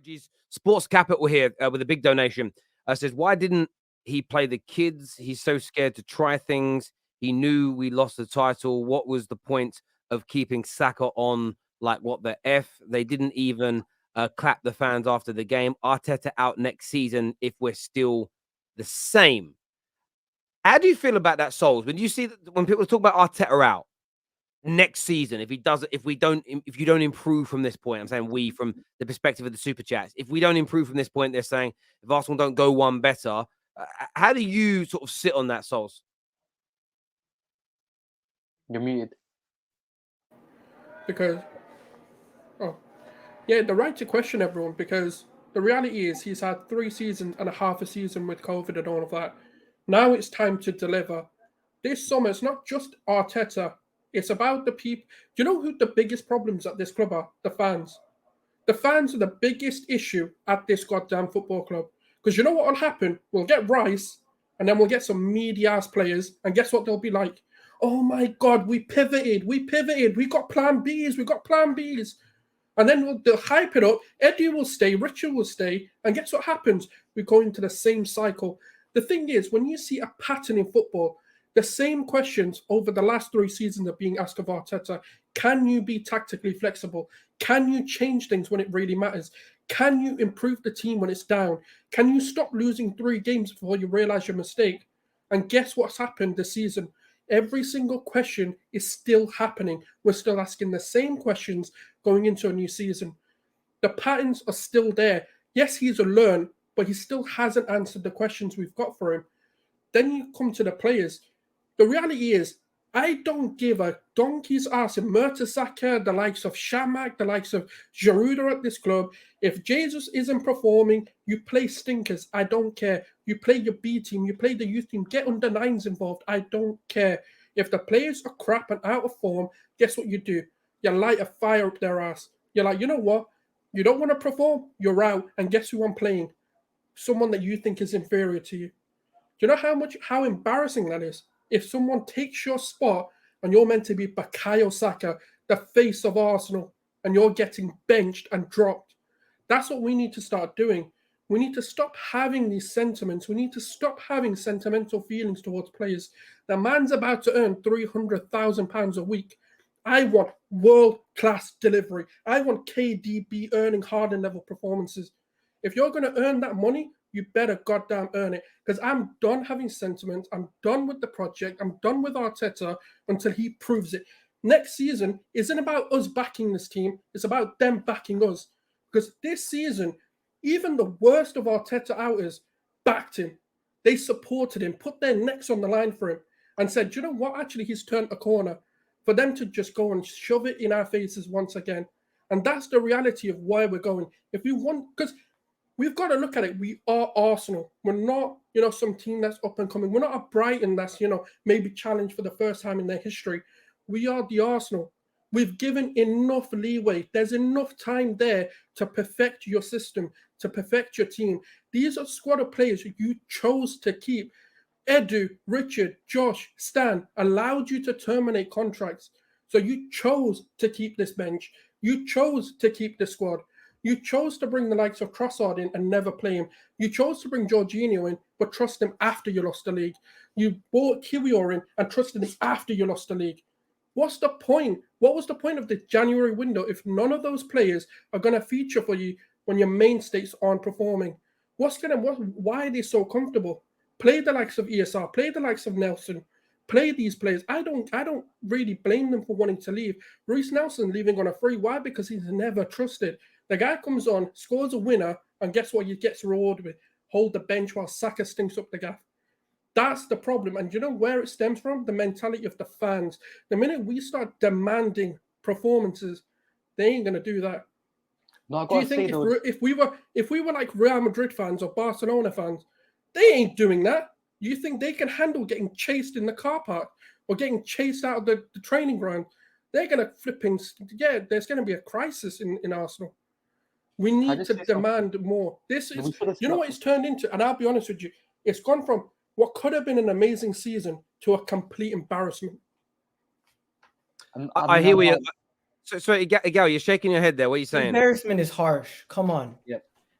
Georgie's Sports Capital here with a big donation. Says, why didn't he play the kids? He's so scared to try things. He knew we lost the title. What was the point of keeping Saka on? Like, what the F? They didn't even clap the fans after the game. Arteta out next season if we're still the same. How do you feel about that, Souls? When you see that, when people talk about Arteta out next season, if you don't improve from this point, I'm saying we from the perspective of the super chats, if we don't improve from this point, they're saying if Arsenal don't go one better, how do you sort of sit on that, Souls? You're muted. Because, the right to question everyone, because the reality is he's had 3 seasons and a half a season with COVID and all of that. Now it's time to deliver. This summer, it's not just Arteta. It's about the people. Do you know who the biggest problems at this club are? The fans. The fans are the biggest issue at this goddamn football club. Because you know what will happen? We'll get Rice, and then we'll get some media-ass players, and guess what they'll be like? Oh my God, we pivoted. We got plan Bs. And then they'll hype it up. Eddie will stay, Richard will stay, and guess what happens? We go into the same cycle. The thing is, when you see a pattern in football, the same questions over the last 3 seasons are being asked of Arteta. Can you be tactically flexible? Can you change things when it really matters? Can you improve the team when it's down? Can you stop losing 3 games before you realize your mistake? And guess what's happened this season? Every single question is still happening. We're still asking the same questions going into a new season. The patterns are still there. Yes, he's learned, but he still hasn't answered the questions we've got for him. Then you come to the players. The reality is, I don't give a donkey's ass if Mertesacker, the likes of Shamak, the likes of Giroud are at this club. If Jesus isn't performing, you play stinkers. I don't care. You play your B team, you play the youth team, get under 9s involved. I don't care. If the players are crap and out of form, guess what you do? You light a fire up their ass. You're like, you know what? You don't want to perform, you're out. And guess who I'm playing? Someone that you think is inferior to you. Do you know how embarrassing that is? If someone takes your spot and you're meant to be Bukayo Saka, the face of Arsenal, and you're getting benched and dropped. That's what we need to start doing. We need to stop having these sentiments. We need to stop having sentimental feelings towards players. The man's about to earn £300,000 a week. I want world-class delivery. I want KDB earning Harden-level performances. If you're going to earn that money, you better goddamn earn it. Because I'm done having sentiments. I'm done with the project. I'm done with Arteta until he proves it. Next season isn't about us backing this team. It's about them backing us. Because this season, even the worst of Arteta outers backed him. They supported him, put their necks on the line for him, and said, you know what? Actually, he's turned a corner. For them to just go and shove it in our faces once again. And that's the reality of why we're going. If we want, because we've got to look at it. We are Arsenal. We're not, some team that's up and coming. We're not a Brighton that's, maybe challenged for the first time in their history. We are the Arsenal. We've given enough leeway. There's enough time there to perfect your system, to perfect your team. These are squad of players you chose to keep. Edu, Richard, Josh, Stan allowed you to terminate contracts. So you chose to keep this bench. You chose to keep the squad. You chose to bring the likes of Trossard in and never play him. You chose to bring Jorginho in, but trust him after you lost the league. You brought Kiwior in and trusted him after you lost the league. What's the point? What was the point of the January window if none of those players are going to feature for you when your mainstays aren't performing? Why are they so comfortable? Play the likes of ESR, play the likes of Nelson, play these players. I don't really blame them for wanting to leave. Reece Nelson leaving on a free. Why? Because he's never trusted. The guy comes on, scores a winner, and guess what? He gets rewarded with hold the bench while Saka stinks up the gaff. That's the problem. And you know where it stems from? The mentality of the fans. The minute we start demanding performances, they ain't going to do that. No, do you think if we were like Real Madrid fans or Barcelona fans, they ain't doing that? Do you think they can handle getting chased in the car park or getting chased out of the training ground? They're going to there's going to be a crisis in Arsenal. We need to demand more. This is, you know what it's turned into? And I'll be honest with you, it's gone from what could have been an amazing season to a complete embarrassment. I hear where you're... Sorry, Igal, you're shaking your head there. What are you saying? Embarrassment is harsh. Come on. Yeah.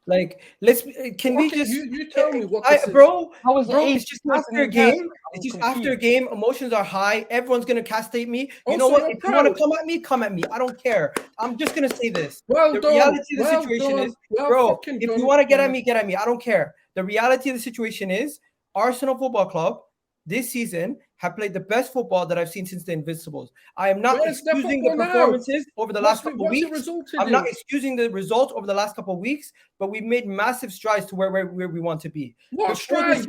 Like, let's can we Okay, just you tell me what this is. bro? How is it Bro, eight it's just points after a in comparison? game. I'm It's just confused. after a game. Emotions are high. Everyone's gonna castrate me. You know Also, what? you're If you want to proud. come at me, come at me. I don't care. I'm just gonna say this. Well The done. reality of the Well situation done. is, Well bro, fucking if done. you want to get at Yeah. me, get at me. I don't care. The reality of the situation is, Arsenal Football Club this season have played the best football that I've seen since the Invincibles. I am not Where's their excusing the football now? performances over the last What's couple of it weeks. resulted I'm not in? excusing the results over the last couple of weeks, but we've made massive strides to where we want to be. What strides?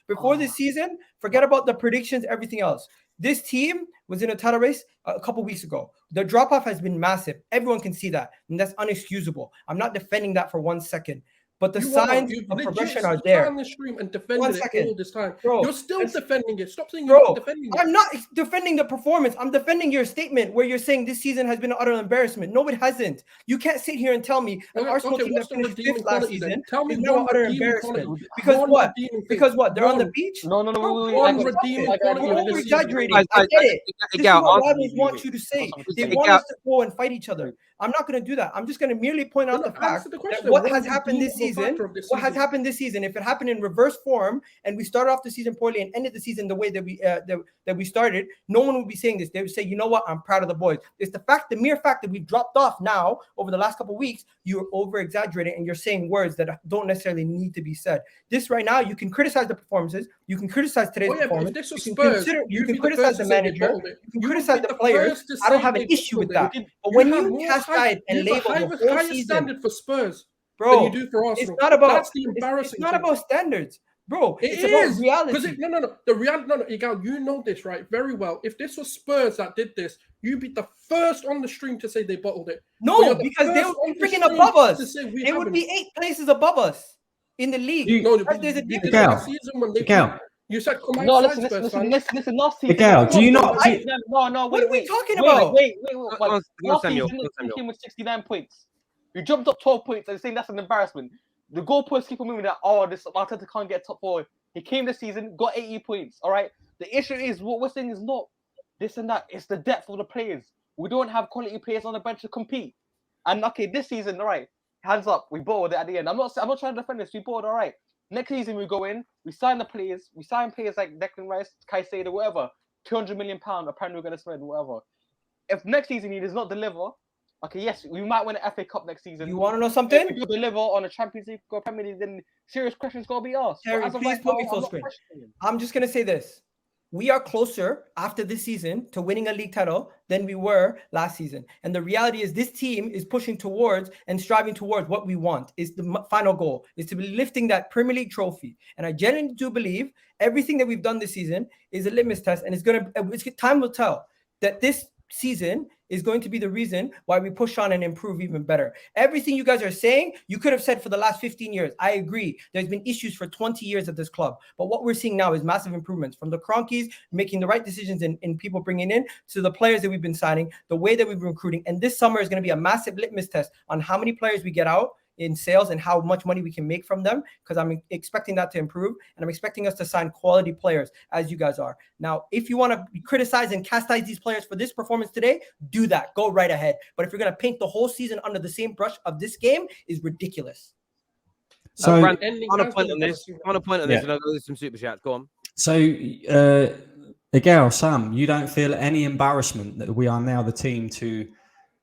Before this season, forget about the predictions, everything else. This team was in a title race a couple weeks ago. The drop-off has been massive. Everyone can see that, and that's unexcusable. I'm not defending that for 1 second. But the signs of progression are there. On the stream and defended it all this time. Bro, you're still defending it. Stop saying you're not defending it. I'm not defending the performance. I'm defending your statement where you're saying this season has been an utter embarrassment. No, it hasn't. You can't sit here and tell me an Arsenal team that finished fifth last season is now an utter embarrassment. Because what? Because what? They're on the beach? No. One redeeming quality. You're over-exaggerating. I get it. This is what rivals want you to say. They want us to go and fight each other. I'm not going to do that. I'm just going to merely point out the fact that what has happened this season, if it happened in reverse form and we started off the season poorly and ended the season the way that we started, no one would be saying this. They would say, you know what, I'm proud of the boys. It's the mere fact that we've dropped off now over the last couple of weeks. You're over-exaggerating and you're saying words that don't necessarily need to be said. This right now, you can criticize the performances. You can criticize today's performance. If this was Spurs, you can criticize the manager. You can criticize the players. I don't have an issue with that. But when you cast aside and label the whole season standard for Spurs, bro, than you do for Arsenal. It's not about that's the embarrassing. It's not about standards, bro. It's about reality. The reality. No, Igal, you know this right very well. If this was Spurs that did this, you'd be the first on the stream to say they bottled it. No, because they would be freaking above us. They would be 8 places above us in the league. There's a difference. You said, no, listen. Last season, Miguel, do you not? No. What are we talking about? Wait. Last season, you came with 69 points. You jumped up 12 points and saying that's an embarrassment. The goalposts keep on moving that, this Arteta can't get top 4. He came this season, got 80 points, all right? The issue is, what we're saying is not this and that. It's the depth of the players. We don't have quality players on the bench to compete. And, okay, this season, all right, hands up, we bought it at the end. I'm not trying to defend this. We bought it, all right. Next season, we go in, we sign the players. We sign players like Declan Rice, Caicedo, whatever. £200 million, apparently we're going to spend, whatever. If next season he does not deliver, okay, yes, we might win an FA Cup next season. You want to know something? If you deliver on a Champions League or Premier League, then serious questions got to be asked. Terry, please put me full screen. I'm just going to say this. We are closer after this season to winning a league title than we were last season. And the reality is this team is pushing towards and striving towards what we want. Is the final goal is to be lifting that Premier League trophy. And I genuinely do believe everything that we've done this season is a litmus test. And time will tell that this season is going to be the reason why we push on and improve even better. Everything you guys are saying, you could have said for the last 15 years. I agree. There's been issues for 20 years at this club. But what we're seeing now is massive improvements from the Cronkies making the right decisions in people bringing in to the players that we've been signing, the way that we've been recruiting. And this summer is going to be a massive litmus test on how many players we get out in sales and how much money we can make from them, because I'm expecting that to improve and I'm expecting us to sign quality players as you guys are. Now, if you want to criticize and chastise these players for this performance today, do that. Go right ahead. But if you're going to paint the whole season under the same brush of this game, is ridiculous. So, Brand, on a point on this, and I'll go with some super chats. Go on. So, Miguel, Sam, you don't feel any embarrassment that we are now the team to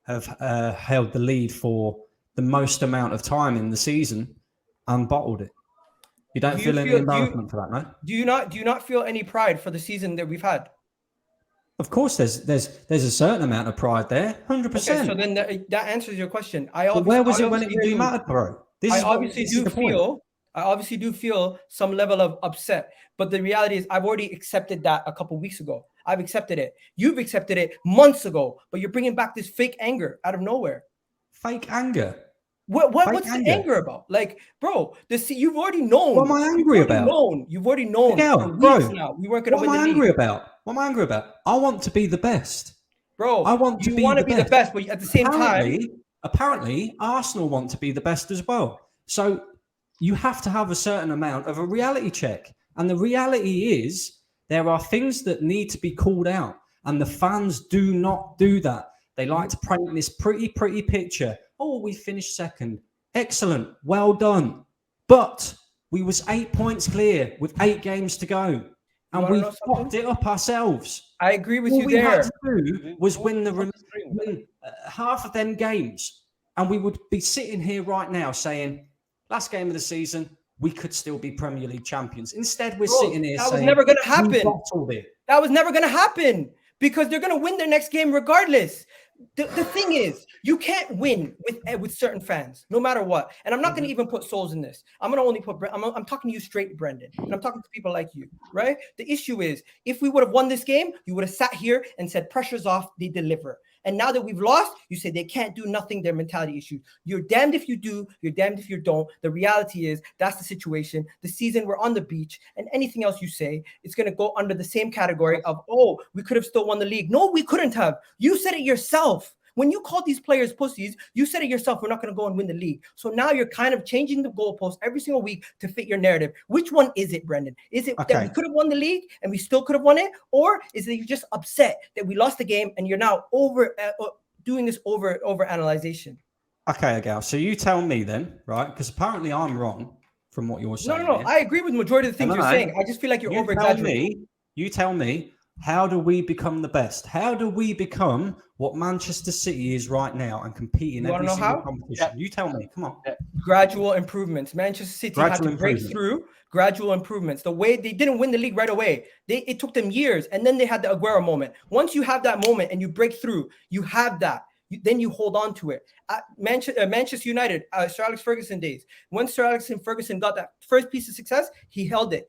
have held the lead for the most amount of time in the season and bottled it? You don't feel any embarrassment for that, no? Do you not feel any pride for the season that we've had? Of course, there's a certain amount of pride there, 100%. Okay, so then that answers your question. But where was it when it really mattered, bro? I obviously do feel some level of upset, but the reality is I've already accepted that a couple weeks ago. I've accepted it. You've accepted it months ago, but you're bringing back this fake anger out of nowhere. Fake anger? What's the anger about? Like, bro, you've already known. What am I angry about? You've already known. Bro, now. We weren't going to win the league. What am I angry about? What am I angry about? I want to be the best. Bro, I want to be the best, but at the same time... Apparently, Arsenal want to be the best as well. So you have to have a certain amount of a reality check. And the reality is there are things that need to be called out. And the fans do not do that. They like to paint this pretty picture. Oh, we finished second. Excellent. Well done. But we was 8 points clear with 8 games to go. And we fucked it up ourselves. I agree with you All we there. had to do was win half of them games. And we would be sitting here right now saying, last game of the season, we could still be Premier League champions. Instead, we're sitting here saying, that was never going to happen. We That was never going to happen because they're going to win their next game regardless. The thing is, you can't win with certain fans, no matter what. And I'm not going to even put souls in this. I'm going to only put. I'm talking to you straight, Brendan, and I'm talking to people like you, right? The issue is, if we would have won this game, you would have sat here and said, "Pressure's off, they deliver." And now that we've lost, you say they can't do nothing. Their mentality issues. You're damned if you do. You're damned if you don't. The reality is that's the situation. The season, we're on the beach, and anything else you say, it's going to go under the same category of, oh, we could have still won the league. No, we couldn't have. You said it yourself. When you called these players pussies, you said it yourself. We're not going to go and win the league. So now you're kind of changing the goalpost every single week to fit your narrative. Which one is it, Brendan? Is it that we could have won the league and we still could have won it? Or is it you're just upset that we lost the game and you're now doing this over analyzation? Okay, Agal. So you tell me then, right? Because apparently I'm wrong from what you're saying. No. I agree with the majority of the things you're saying. I just feel like you're over-exaggerating. You tell me, how do we become the best? How do we become what Manchester City is right now and compete in every single competition? You tell me. Come on. Gradual improvements. Manchester City had to break through. Gradual improvements. The way they didn't win the league right away. It took them years, and then they had the Aguero moment. Once you have that moment and you break through, you have that. Then you hold on to it. Manchester United, Sir Alex Ferguson days. When Sir Alex Ferguson got that first piece of success, he held it.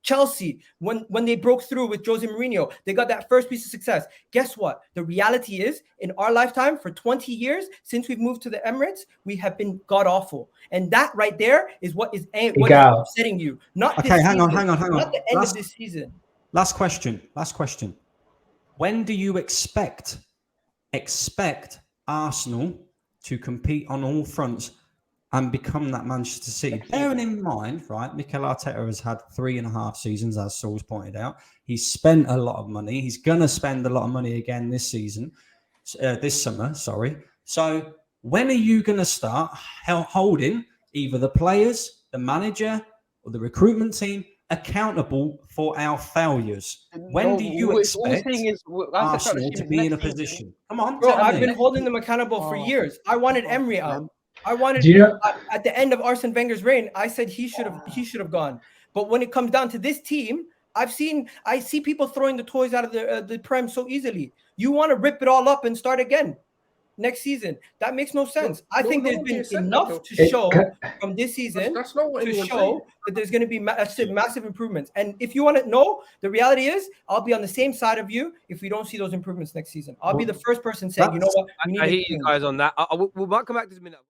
Chelsea, when they broke through with Jose Mourinho, they got that first piece of success. Guess what? The reality is, in our lifetime, for 20 years, since we've moved to the Emirates, we have been god-awful. And that right there is what is upsetting you. Not this season. Hang on. Not the end of this season. Last question. When do you expect Arsenal to compete on all fronts and become that Manchester City? Bearing in mind, right, Mikel Arteta has had 3.5 seasons, as Saul's pointed out. He's spent a lot of money. He's going to spend a lot of money again this summer, sorry. So when are you going to start holding either the players, the manager, or the recruitment team accountable for our failures? When do you expect Arsenal to be in a position? Come on, bro. I've been holding them accountable for years. I wanted Emery out. I wanted at the end of Arsene Wenger's reign. I said he should have gone. But when it comes down to this team, I see people throwing the toys out of the Prem so easily. You want to rip it all up and start again next season? That makes no sense. I think there's been enough to show from this season to show that there's going to be massive improvements. And if you want to know, the reality is, I'll be on the same side of you if we don't see those improvements next season. I'll be the first person saying, you know what, we need I hear you guys on that. We might come back to this in a minute.